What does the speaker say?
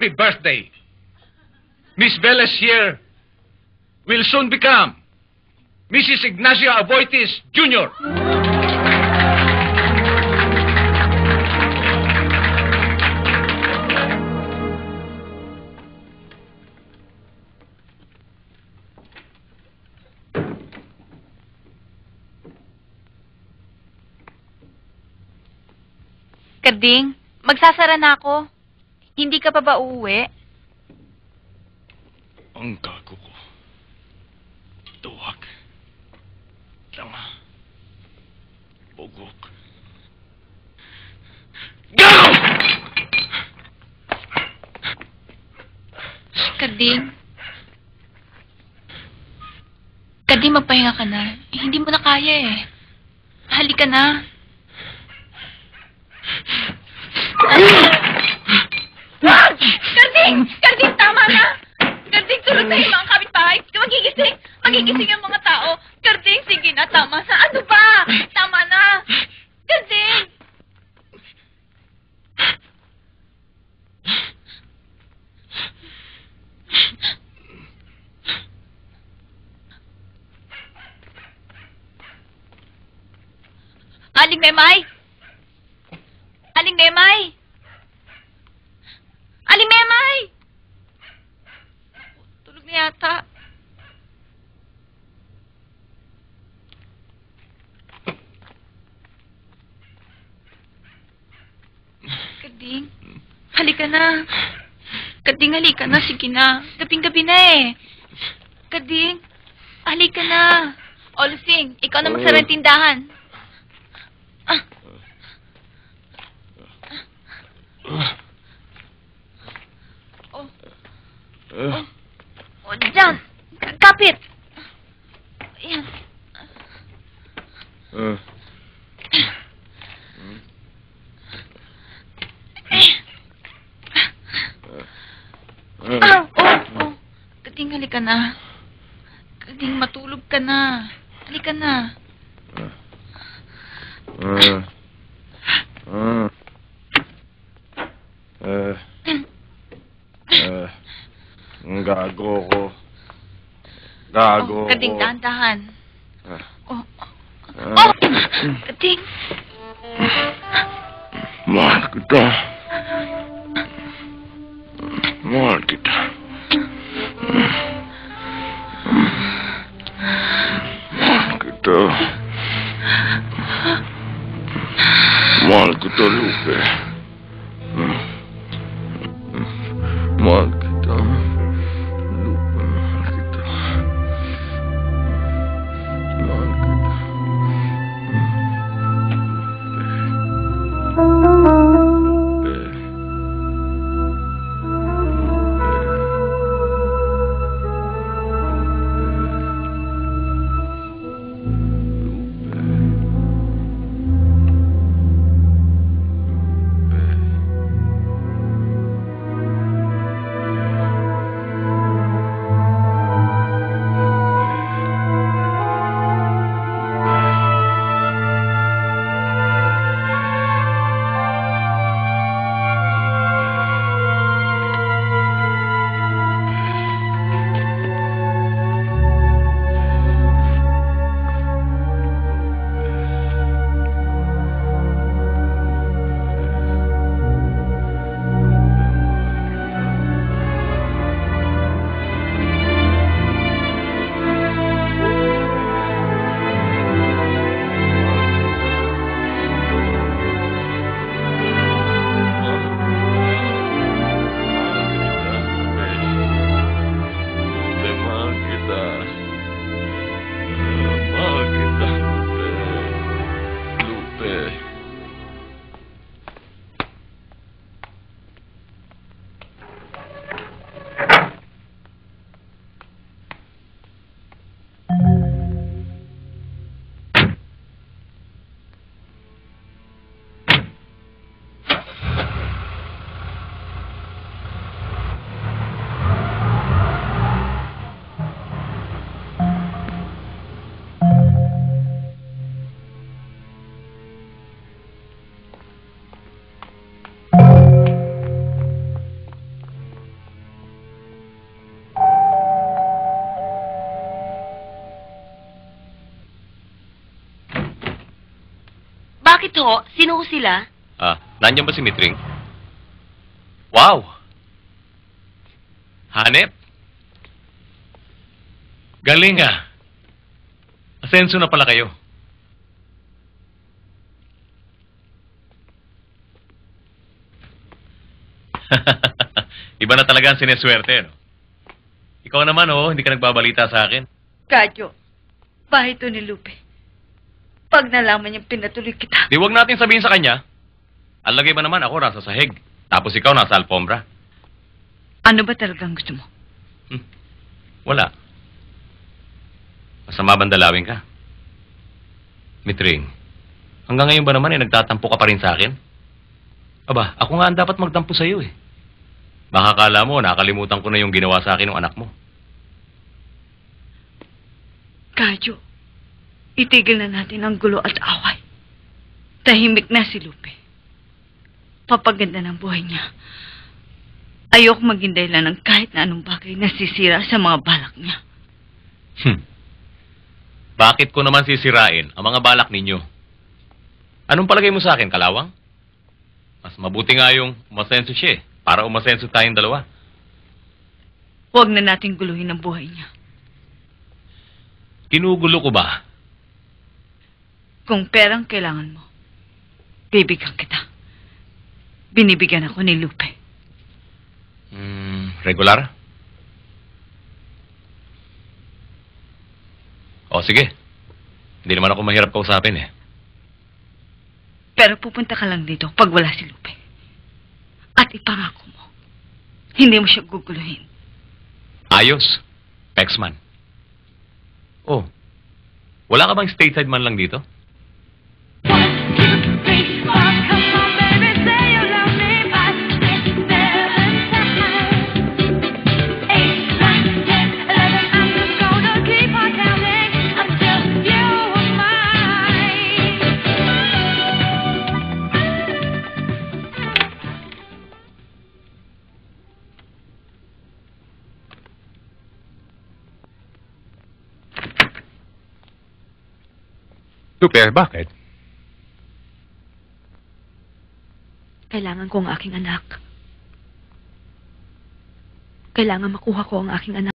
Happy birthday. Miss Velez here will soon become Mrs. Ignacio Aboitis Jr. Karding, magsasara na ako. Hindi ka pa ba uuwi? Ang gago ko. Duwag. Tanga. Bugok. Gago! Karding. Karding, magpahinga ka na. Hindi mo na kaya eh. Halika na. Karding! Karding, tama na! Karding, tulog na yung mga kapitbahay. Magigising! Magigising ang mga tao. Karding, sige na, tama na. Ano ba? Tama na! Karding! Aling Memay! Aling Memay! Aling Memay! Tulog na yata. Kading, halika na. Kading, halika na. Sige na. Gabing-gabi na eh. Kading, halika na. Olusing, ikaw na magsara ng tindahan. Ah. Oh, dyan. Kapit. Ayan. Kading, halika na. Kading, matulog ka na. Halika na. Ang gago ko. Gago ko. Kading, dahan-dahan. Kading. Mahal kita. Mahal kita. Mahal kita. Mahal kita, Lupe. Mahal kita. Lupe, mahal kita. Mahal kita. Lupe. Lupe. Bakit ho? Sino ho sila? Nandiyan ba si Mitring? Wow! Hanep? Galing ah. Asenso na pala kayo. Iba na talaga ang sineswerte, no? Ikaw naman, hindi ka nagbabalita sa akin. Kadyo, bahay to ni Lupe. Pag nalaman niyang pinatuloy kita. Di wag natin sabihin sa kanya. Ang lagay ba naman ako nasa sahig, tapos ikaw nasa alfombra. Ano ba talagang gusto mo? Wala. Masama bandalawin ka. Mitring, hanggang ngayon ba naman nagtatampo ka pa rin sa akin? Aba, ako nga ang dapat magtampo sa'yo eh. Baka kala mo, nakalimutan ko na yung ginawa sa akin ng anak mo. Kadyo, itigil na natin ang gulo at away. Tahimik na si Lupe. Papaganda ng buhay niya. Ayok maging dahilan ng kahit na anong bagay na sisira sa mga balak niya. Bakit ko naman sisirain ang mga balak ninyo? Anong palagay mo sa akin, kalawang? Mas mabuti nga yung umasenso siya para umasenso tayong dalawa. Huwag na nating guluhin ang buhay niya. Kinugulo ko ba? Kung perang kailangan mo, bibigyan kita. Binibigyan ako ni Lupe. Regular? O sige. Hindi naman ako mahirap kausapin eh. Pero pupunta ka lang dito pag wala si Lupe. At ipangako mo, hindi mo siya guguluhin. Ayos. Pexman. Oh, wala ka bang stateside man lang dito? Lupe, bakit? Kailangan ko ang aking anak. Kailangan makuha ko ang aking anak.